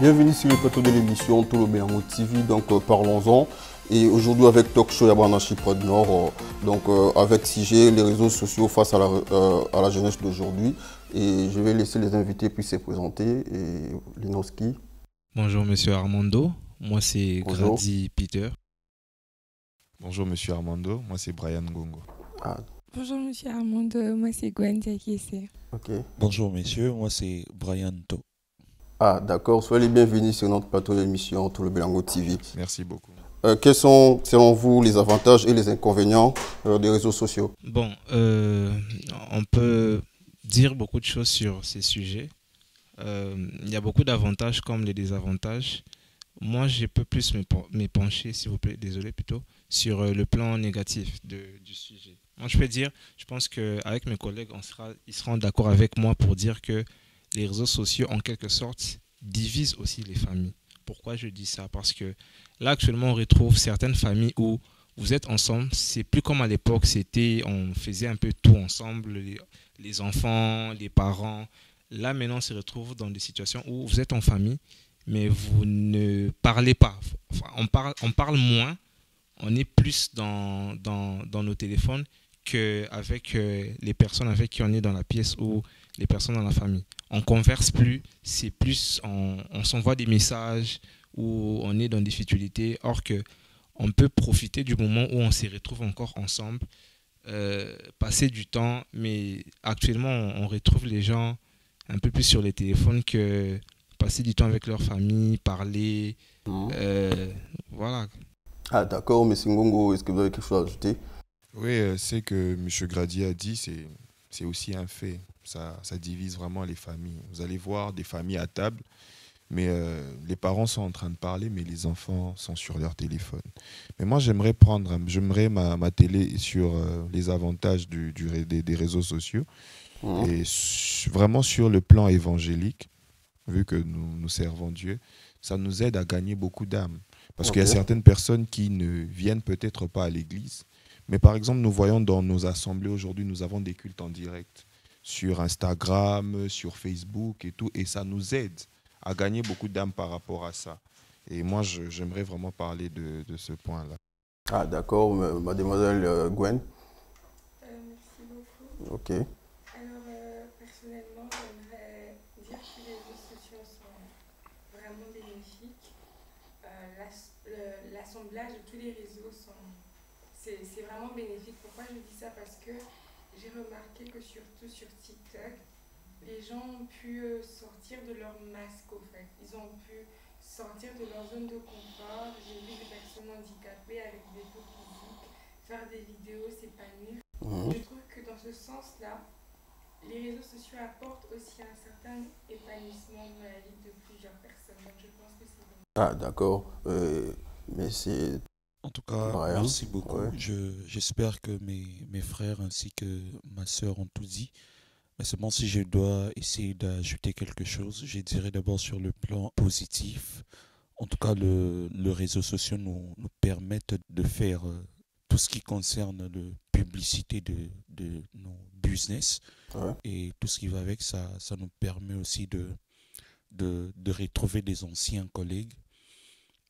Bienvenue sur le plateau de l'émission Tolo Belango TV, donc parlons-en. Et aujourd'hui avec Talk Show Yabana Chypre du Nord, avec CIG, les réseaux sociaux face à la jeunesse d'aujourd'hui. Et je vais laisser les invités puis se présenter. Et Linoski. Bonjour Monsieur Armando, moi c'est Bonjour. Grady Peter. Bonjour Monsieur Armando, moi c'est Brian Gongo. Ah, Bonjour Monsieur Armando, moi c'est Gwen Diakese. ok. Bonjour messieurs, moi c'est Brian To. Ah, d'accord. Soyez les bienvenus sur notre plateau de l'émission Tolo Belango TV. Merci beaucoup. Quels sont, selon vous, les avantages et les inconvénients des réseaux sociaux? Bon, on peut dire beaucoup de choses sur ces sujets. Il y a beaucoup d'avantages comme les désavantages. Moi, je peux plus me pencher, s'il vous plaît, désolé plutôt, sur le plan négatif du sujet. Moi, je peux dire, je pense qu'avec mes collègues, ils seront d'accord avec moi pour dire que les réseaux sociaux, en quelque sorte, divisent aussi les familles. Pourquoi je dis ça? Parce que là, actuellement, on retrouve certaines familles où vous êtes ensemble. C'est plus comme à l'époque, on faisait un peu tout ensemble, les enfants, les parents. Là, maintenant, on se retrouve dans des situations où vous êtes en famille, mais vous ne parlez pas. Enfin, on parle moins, on est plus dans nos téléphones qu'avec les personnes avec qui on est dans la pièce ou les personnes dans la famille. On ne converse plus, c'est plus, on s'envoie des messages où on est dans des futilités, or que on peut profiter du moment où on se retrouve encore ensemble, passer du temps, mais actuellement on retrouve les gens un peu plus sur les téléphones que passer du temps avec leur famille, parler, voilà. Ah, d'accord. M. Ngongo, est-ce que vous avez quelque chose à ajouter? Oui, c'est que M. Grady a dit, c'est aussi un fait. Ça divise vraiment les familles. Vous allez voir des familles à table, mais les parents sont en train de parler, mais les enfants sont sur leur téléphone. Mais moi, j'aimerais ma télé sur les avantages des réseaux sociaux et vraiment sur le plan évangélique, vu que nous servons Dieu, ça nous aide à gagner beaucoup d'âmes. Parce qu'il y a certaines personnes qui ne viennent peut-être pas à l'église, mais par exemple, nous voyons dans nos assemblées aujourd'hui, nous avons des cultes en direct sur Instagram, sur Facebook et tout, et ça nous aide à gagner beaucoup d'âmes par rapport à ça. Et moi, j'aimerais vraiment parler de ce point-là. Ah, d'accord. Mademoiselle Gwen. Merci beaucoup. Ok. Alors, personnellement, j'aimerais dire que les réseaux sociaux sont vraiment bénéfiques. L'assemblage de tous les réseaux, c'est vraiment bénéfique. Pourquoi je dis ça? Parce que j'ai remarqué que surtout sur TikTok, les gens ont pu sortir de leur masque au fait. Ils ont pu sortir de leur zone de confort. J'ai vu des personnes handicapées avec des défauts physiques faire des vidéos, s'épanouir. Je trouve que dans ce sens-là, les réseaux sociaux apportent aussi un certain épanouissement dans la vie de plusieurs personnes. Donc je pense que c'est bon. Ah, d'accord. Mais c'est... En tout cas, Brian, merci beaucoup. ouais. J'espère que mes frères ainsi que ma sœur ont tout dit. Mais seulement si je dois essayer d'ajouter quelque chose, je dirais d'abord sur le plan positif. En tout cas, le réseau social nous permettent de faire tout ce qui concerne la publicité de nos business. Ouais. Et tout ce qui va avec, ça nous permet aussi de retrouver des anciens collègues.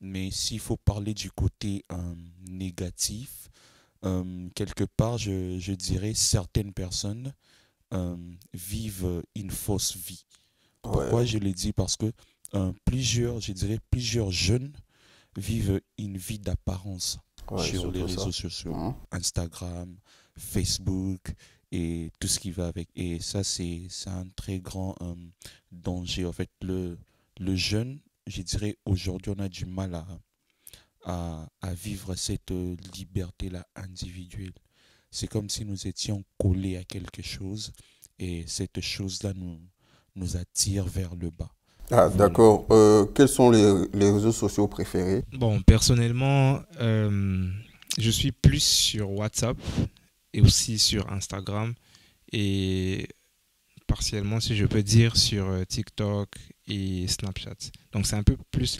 Mais s'il faut parler du côté négatif, quelque part, je dirais certaines personnes vivent une fausse vie. Pourquoi Ouais. je le dis? Parce que plusieurs jeunes vivent une vie d'apparence Ouais, sur les surtout ça. réseaux sociaux, Instagram, Facebook et tout ce qui va avec. Et ça, c'est un très grand danger. En fait, le jeune, je dirais, aujourd'hui, on a du mal à vivre cette liberté-là individuelle. C'est comme si nous étions collés à quelque chose et cette chose-là nous attire vers le bas. Ah, Voilà. d'accord. Quels sont les réseaux sociaux préférés? Bon, personnellement, je suis plus sur WhatsApp et aussi sur Instagram et partiellement, si je peux dire, sur TikTok et Snapchat. Donc c'est un peu plus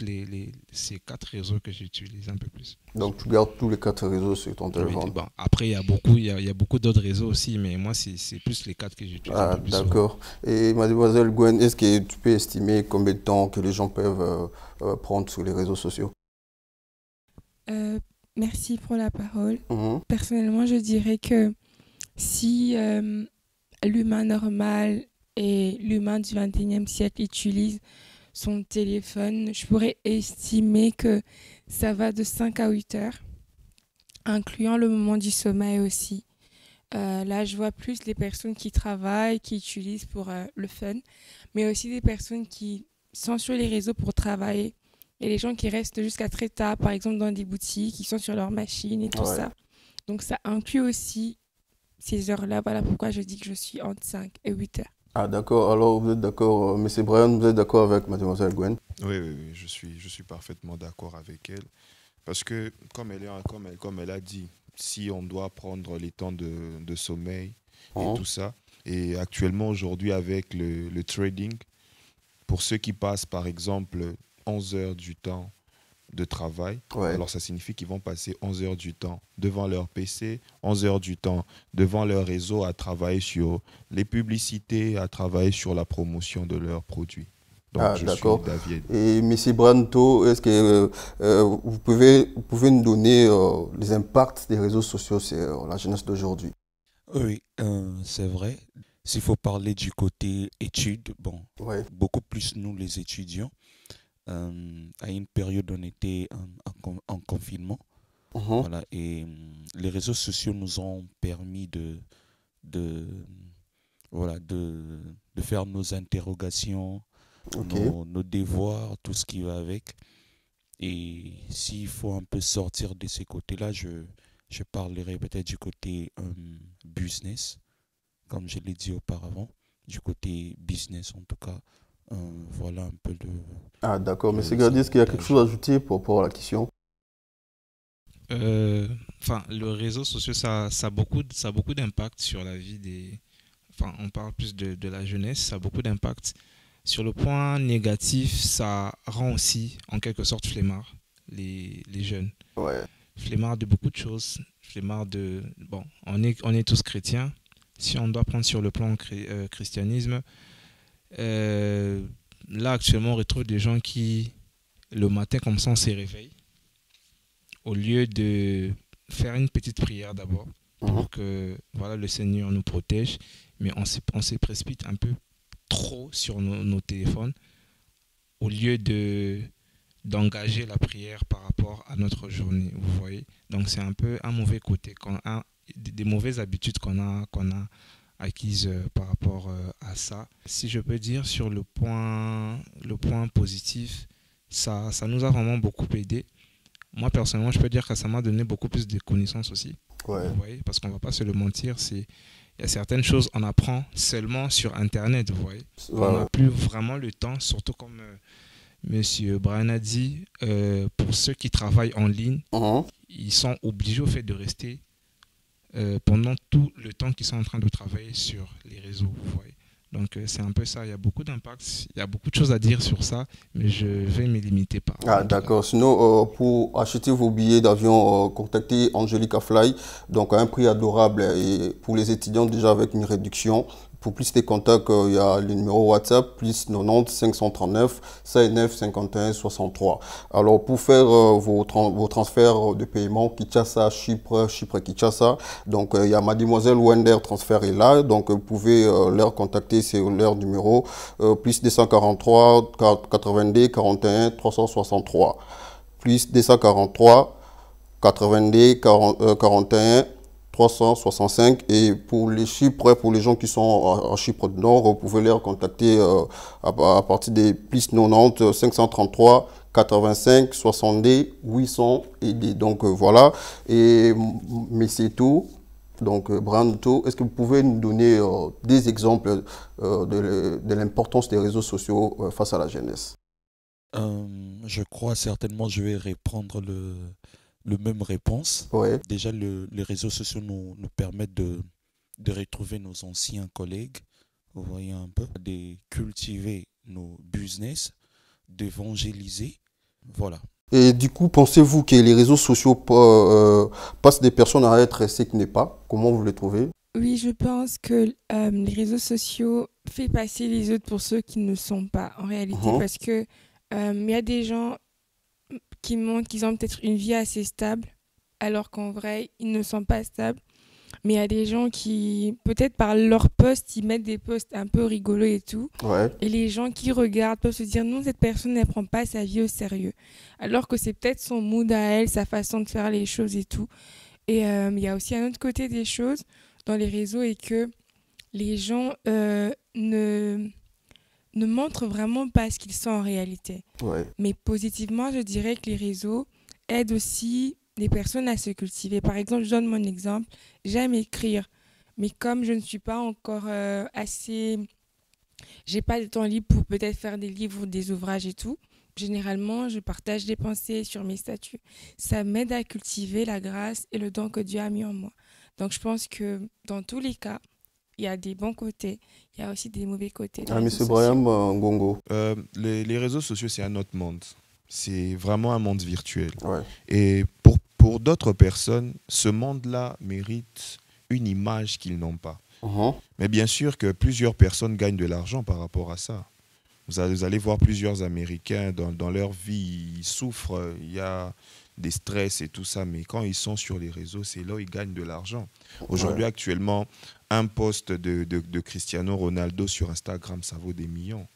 ces 4 réseaux que j'utilise un peu plus. Donc tu gardes tous les 4 réseaux sur ton téléphone. Oui, bon, après, il y a beaucoup d'autres réseaux aussi, mais moi, c'est plus les 4 que j'utilise un Ah, peu plus souvent. d'accord. Et mademoiselle Gwen, est-ce que tu peux estimer combien de temps que les gens peuvent prendre sur les réseaux sociaux? Merci pour la parole. Mhm. Personnellement, je dirais que si l'humain normal et l'humain du 21e siècle utilisent son téléphone, je pourrais estimer que ça va de 5 à 8 heures, incluant le moment du sommeil aussi. Là, je vois plus les personnes qui travaillent, qui utilisent pour le fun, mais aussi des personnes qui sont sur les réseaux pour travailler. Et les gens qui restent jusqu'à très tard, par exemple dans des boutiques, qui sont sur leur machine et tout Ouais. ça. Donc ça inclut aussi ces heures-là. Voilà pourquoi je dis que je suis entre 5 et 8 heures. Ah, d'accord. Alors, vous êtes d'accord, Monsieur Brian, vous êtes d'accord avec mademoiselle Gwen? Oui, oui, oui, je suis parfaitement d'accord avec elle. Parce que, comme elle a dit, si on doit prendre les temps de sommeil et Mhm. tout ça, et actuellement aujourd'hui avec le trading, pour ceux qui passent par exemple 11 heures du temps de travail, Ouais. alors ça signifie qu'ils vont passer 11 heures du temps devant leur PC, 11 heures du temps devant leur réseau à travailler sur les publicités, à travailler sur la promotion de leurs produits. Donc Ah, je suis d'accord. d'avis. Et Monsieur Branto, est-ce que vous pouvez nous donner les impacts des réseaux sociaux sur la jeunesse d'aujourd'hui? Oui, c'est vrai. S'il faut parler du côté études, bon, Ouais. beaucoup plus nous les étudiants. À une période, on était en confinement. Mhm. Voilà, et les réseaux sociaux nous ont permis de, voilà, de faire nos interrogations, Ok. nos devoirs, tout ce qui va avec. Et s'il faut un peu sortir de ces côtés-là, je parlerai peut-être du côté business, comme je l'ai dit auparavant, du côté business en tout cas. Voilà un peu Ah, d'accord. Monsieur les Grady, est-ce qu'il y a quelque avantages. chose à ajouter par rapport à la question? Enfin, le réseau social, ça a beaucoup d'impact sur la vie des... Enfin, on parle plus de la jeunesse, ça a beaucoup d'impact. Sur le point négatif, ça rend aussi, en quelque sorte, flemmard les jeunes. Ouais. Flemmard de beaucoup de choses. Flemmard de... Bon, on est tous chrétiens. Si on doit prendre sur le plan christianisme, là, actuellement, on retrouve des gens qui, le matin, comme ça, on se réveille. Au lieu de faire une petite prière d'abord, Mhm. pour que voilà, le Seigneur nous protège, mais on se précipite un peu trop sur nos téléphones, au lieu d'engager la prière par rapport à notre journée, vous voyez. Donc c'est un peu un mauvais côté, des mauvaises habitudes qu'on a acquises par rapport à ça. Si je peux dire sur le point positif, ça nous a vraiment beaucoup aidé. Moi personnellement, je peux dire que ça m'a donné beaucoup plus de connaissances aussi. Ouais. Vous voyez, parce qu'on va pas se le mentir, il y a certaines choses on apprend seulement sur Internet, vous voyez. On Ouais. n'a plus vraiment le temps, surtout comme Monsieur Brian a dit, pour ceux qui travaillent en ligne, Mhm. ils sont obligés au fait de rester pendant tout le temps qu'ils sont en train de travailler sur les réseaux, vous voyez. Donc c'est un peu ça, il y a beaucoup d'impact, il y a beaucoup de choses à dire sur ça, mais je vais me limiter par Ah, en tout cas. d'accord. Sinon, pour acheter vos billets d'avion, contactez Angelica Fly, donc à un prix adorable et pour les étudiants déjà avec une réduction. Pour plus de contacts, il y a le numéro WhatsApp, plus 90 539 59 51 63. Alors, pour faire vos transferts de paiement, Kinshasa, Chypre, Chypre-Kinshasa, donc il y a Mademoiselle Wender Transfert est là, donc vous pouvez leur contacter sur leur numéro, plus 243 82 41 363, plus 243 82 41 365. Et pour les Chypres, pour les gens qui sont en Chypre du Nord, vous pouvez les contacter à partir des plus 90 533 85 62 800. Et donc voilà. Et mais c'est tout. Donc, Branto, est-ce que vous pouvez nous donner des exemples de l'importance des réseaux sociaux face à la jeunesse? Je crois certainement je vais répondre le même réponse. Ouais. Déjà, les réseaux sociaux nous permettent de retrouver nos anciens collègues, vous voyez un peu, de cultiver nos business, d'évangéliser. Voilà. Et du coup, pensez-vous que les réseaux sociaux passent des personnes à être ce qui n'est pas? Comment vous les trouvez? Oui, je pense que les réseaux sociaux fait passer les autres pour ceux qui ne le sont pas en réalité Mhm. parce que il y a des gens qui montrent qu'ils ont peut-être une vie assez stable alors qu'en vrai, ils ne sont pas stables. Mais il y a des gens qui, peut-être par leur post, ils mettent des posts un peu rigolos et tout. Ouais, Et les gens qui regardent peuvent se dire non, cette personne ne prend pas sa vie au sérieux. Alors que c'est peut-être son mood à elle, sa façon de faire les choses et tout. Et il y a aussi un autre côté des choses dans les réseaux et que les gens ne montrent vraiment pas ce qu'ils sont en réalité. ouais. Mais positivement, je dirais que les réseaux aident aussi les personnes à se cultiver. Par exemple, je donne mon exemple. J'aime écrire, mais comme je ne suis pas encore assez... J'ai pas de temps libre pour peut-être faire des livres, des ouvrages et tout. Généralement, je partage des pensées sur mes statuts. Ça m'aide à cultiver la grâce et le don que Dieu a mis en moi. Donc, je pense que dans tous les cas, il y a des bons côtés, il y a aussi des mauvais côtés des Ah, réseaux Monsieur sociaux. Brahim Ngongo. Les réseaux sociaux, c'est un autre monde. C'est vraiment un monde virtuel. Ouais. Et pour d'autres personnes, ce monde-là mérite une image qu'ils n'ont pas. Mhm. Mais bien sûr que plusieurs personnes gagnent de l'argent par rapport à ça. Vous allez voir plusieurs Américains dans leur vie, ils souffrent, il y a des stress et tout ça, mais quand ils sont sur les réseaux, c'est là où ils gagnent de l'argent. Aujourd'hui, Ouais. actuellement, un post de Cristiano Ronaldo sur Instagram, ça vaut des millions.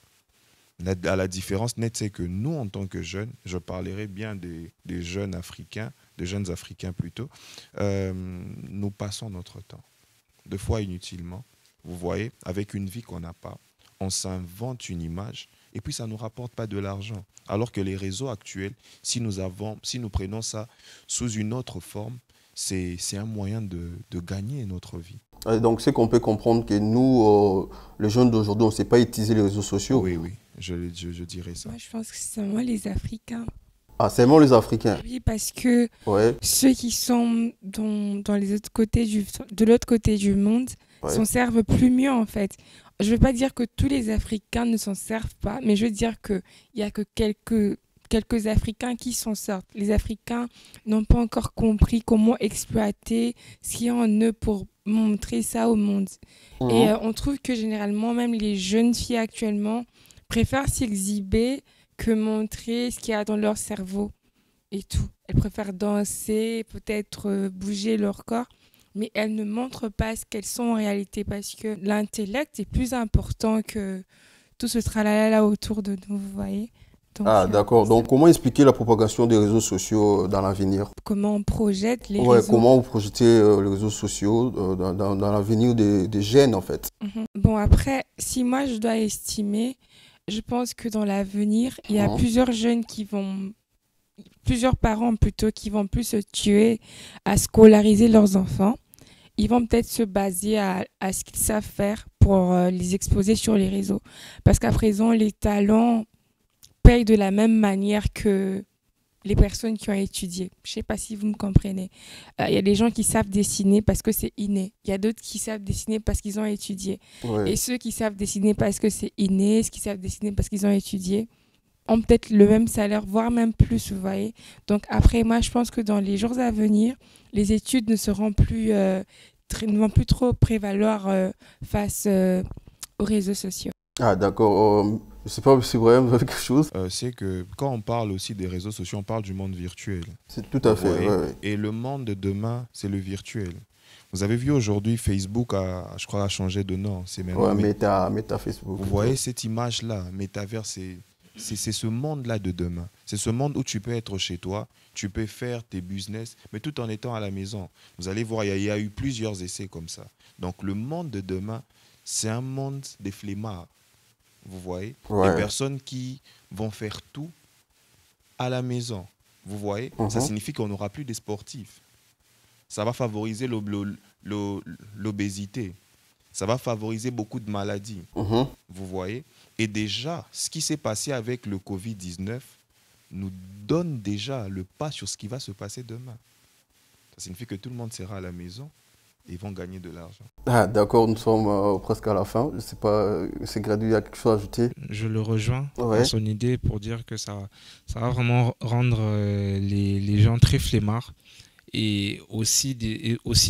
À la différence nette, c'est que nous, en tant que jeunes, je parlerai bien des jeunes Africains, des jeunes Africains plutôt, nous passons notre temps, deux fois inutilement, vous voyez, avec une vie qu'on n'a pas. On s'invente une image et puis ça ne nous rapporte pas de l'argent. Alors que les réseaux actuels, si nous prenons ça sous une autre forme, c'est un moyen de gagner notre vie. Et donc, c'est qu'on peut comprendre que nous, les jeunes d'aujourd'hui, on ne sait pas utiliser les réseaux sociaux. Oui, oui, je dirais ça. Moi, je pense que c'est vraiment les Africains. Ah, c'est vraiment les Africains. Oui, parce que Ouais, ceux qui sont dans les autres côtés de l'autre côté du monde ouais. s'en servent plus mieux, en fait. Je ne veux pas dire que tous les Africains ne s'en servent pas, mais je veux dire qu'il n'y a que quelques Africains qui s'en sortent. Les Africains n'ont pas encore compris comment exploiter ce qu'il y a en eux pour montrer ça au monde. Mhm. Et on trouve que généralement, même les jeunes filles actuellement préfèrent s'exhiber que montrer ce qu'il y a dans leur cerveau et tout. Elles préfèrent danser, peut-être bouger leur corps, mais elles ne montrent pas ce qu'elles sont en réalité parce que l'intellect est plus important que tout ce tralala autour de nous, vous voyez. Donc, Ah, d'accord. c'est Donc, comment expliquer la propagation des réseaux sociaux dans l'avenir? comment on projette les Ouais, réseaux. comment vous projetez les réseaux sociaux dans l'avenir des jeunes, en fait? Mhm. Bon, après, si moi je dois estimer, je pense que dans l'avenir, il y a Mhm. plusieurs parents plutôt qui vont plus se tuer à scolariser leurs enfants. Ils vont peut-être se baser à ce qu'ils savent faire pour les exposer sur les réseaux. Parce qu'à présent, les talents payent de la même manière que les personnes qui ont étudié. Je ne sais pas si vous me comprenez. Il y a des gens qui savent dessiner parce que c'est inné. Il y a d'autres qui savent dessiner parce qu'ils ont étudié. Ouais. Et ceux qui savent dessiner parce que c'est inné, ceux qui savent dessiner parce qu'ils ont étudié, ont peut-être le même salaire, voire même plus, vous voyez. Donc après, moi, je pense que dans les jours à venir, les études ne seront plus, ne vont plus trop prévaloir face aux réseaux sociaux. Ah, d'accord. Je ne sais pas si vraiment vous avez quelque chose. C'est que quand on parle aussi des réseaux sociaux, on parle du monde virtuel. C'est tout à Vous fait. voyez. Ouais, ouais. Et le monde de demain, c'est le virtuel. Vous avez vu aujourd'hui, Facebook je crois, a changé de nom. C'est maintenant. Ouais, Meta Facebook. Vous voyez cette image-là, Metaverse, c'est ce monde-là de demain. C'est ce monde où tu peux être chez toi, tu peux faire tes business, mais tout en étant à la maison. Vous allez voir, il y a eu plusieurs essais comme ça. Donc le monde de demain, c'est un monde des flemmards. Vous voyez, Ouais. des personnes qui vont faire tout à la maison. Vous voyez, ça Mhm. signifie qu'on n'aura plus des sportifs. Ça va favoriser l'obésité. Ça va favoriser beaucoup de maladies. Mhm. Vous voyez. Et déjà, ce qui s'est passé avec le Covid-19 nous donne déjà le pas sur ce qui va se passer demain. Ça signifie que tout le monde sera à la maison. et vont gagner de l'argent. Ah, d'accord, nous sommes presque à la fin. Je ne sais pas, c'est Gradu, il y a quelque chose à ajouter? Je le rejoins Ouais. dans son idée pour dire que ça va vraiment rendre les gens très flemmards. Et aussi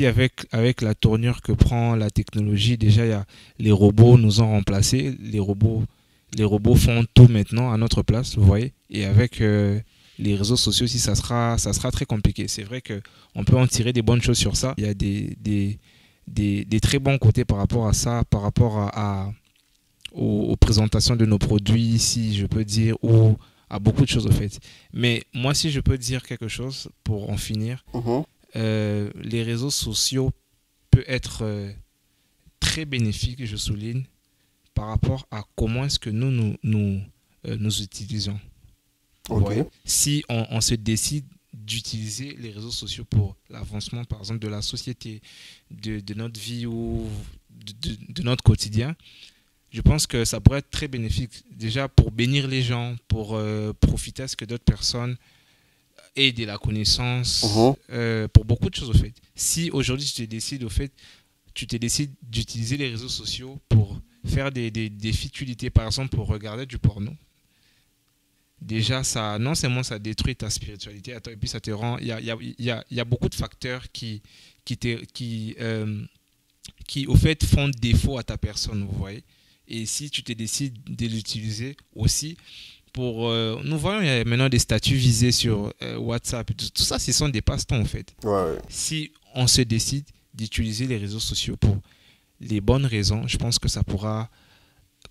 avec la tournure que prend la technologie, déjà les robots nous ont remplacés. Les robots font tout maintenant à notre place, vous voyez. Et avec les réseaux sociaux aussi, ça sera très compliqué. C'est vrai qu'on peut en tirer des bonnes choses sur ça. Il y a des très bons côtés par rapport à ça, par rapport aux présentations de nos produits, si je peux dire, ou à beaucoup de choses au fait. Mais moi, si je peux dire quelque chose pour en finir, les réseaux sociaux peuvent être très bénéfiques, je souligne, par rapport à comment est-ce que nous utilisons. Okay. Si on se décide d'utiliser les réseaux sociaux pour l'avancement, par exemple, de la société, de notre vie ou de notre quotidien, je pense que ça pourrait être très bénéfique. Déjà pour bénir les gens, pour profiter à ce que d'autres personnes aient de la connaissance, pour beaucoup de choses au fait. Si aujourd'hui tu te décides d'utiliser les réseaux sociaux pour faire des futilités, par exemple pour regarder du porno, déjà ça, non seulement ça détruit ta spiritualité, et puis ça te rend, il y a beaucoup de facteurs qui au fait font défaut à ta personne, vous voyez. Et si tu te décides de l'utiliser aussi pour... nous voyons, il y a maintenant des statuts visés sur WhatsApp. Tout ça, ce sont des passe-temps, en fait. Ouais. Si on se décide d'utiliser les réseaux sociaux pour les bonnes raisons, je pense que ça pourra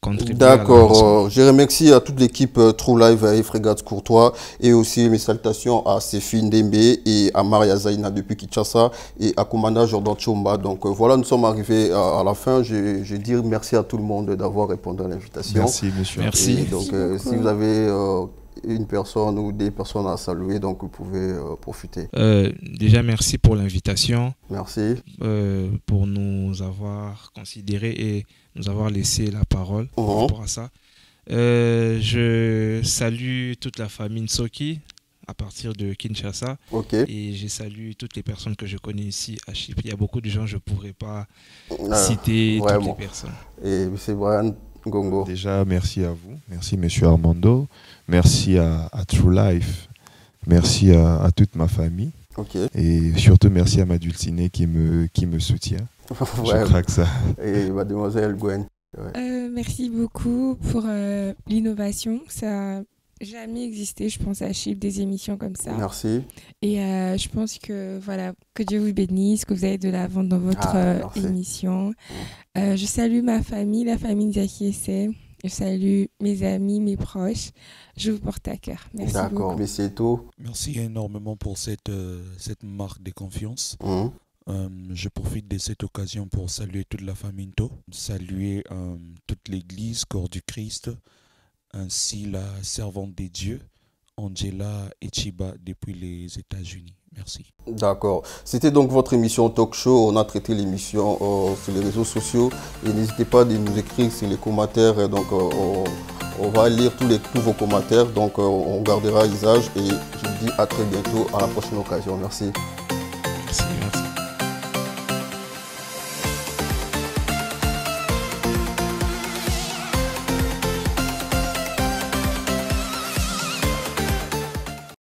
contribuer. D'accord. Je remercie à toute l'équipe True Live et Frégates Courtois et aussi mes salutations à Séphine Dembe et à Maria Zaina depuis Kinshasa et à Komanda Jordan Chomba. Donc voilà, nous sommes arrivés à la fin. Je dis merci à tout le monde d'avoir répondu à l'invitation. Merci, monsieur. Merci. Et donc si vous avez une personne ou des personnes à saluer, donc vous pouvez profiter. Déjà, merci pour l'invitation. Merci. Pour nous avoir considérés et nous avoir laissé la parole par rapport à ça. Je salue toute la famille Nsoki à partir de Kinshasa. Et je salue toutes les personnes que je connais ici à Chypre. Il y a beaucoup de gens, je ne pourrais pas citer toutes les personnes. Et M. Brian Gongo. Déjà, merci à vous. Merci, M. Armando. Merci à True Life. Merci à toute ma famille. Et surtout, merci à ma dulcinée qui me soutient. Je crois que ça. Et mademoiselle Gwen. Merci beaucoup pour l'innovation. Ça n'a jamais existé, je pense, à Chypre, des émissions comme ça. Merci. Et je pense que, voilà, que Dieu vous bénisse, que vous allez de l'avant dans votre émission. Je salue ma famille, la famille Zakiese. Je salue mes amis, mes proches. Je vous porte à cœur. Merci beaucoup. D'accord, mais c'est tout. Merci énormément pour cette marque de confiance. Je profite de cette occasion pour saluer toute la famille Nto, saluer toute l'église, Corps du Christ, ainsi la servante des dieux, Angela Echiba, depuis les États-Unis. Merci. D'accord. C'était donc votre émission Talk Show. On a traité l'émission sur les réseaux sociaux. Et n'hésitez pas à nous écrire sur les commentaires. Donc, on va lire tous vos commentaires. Donc, on gardera usage. Et je vous dis à très bientôt, à la prochaine occasion. Merci. Merci.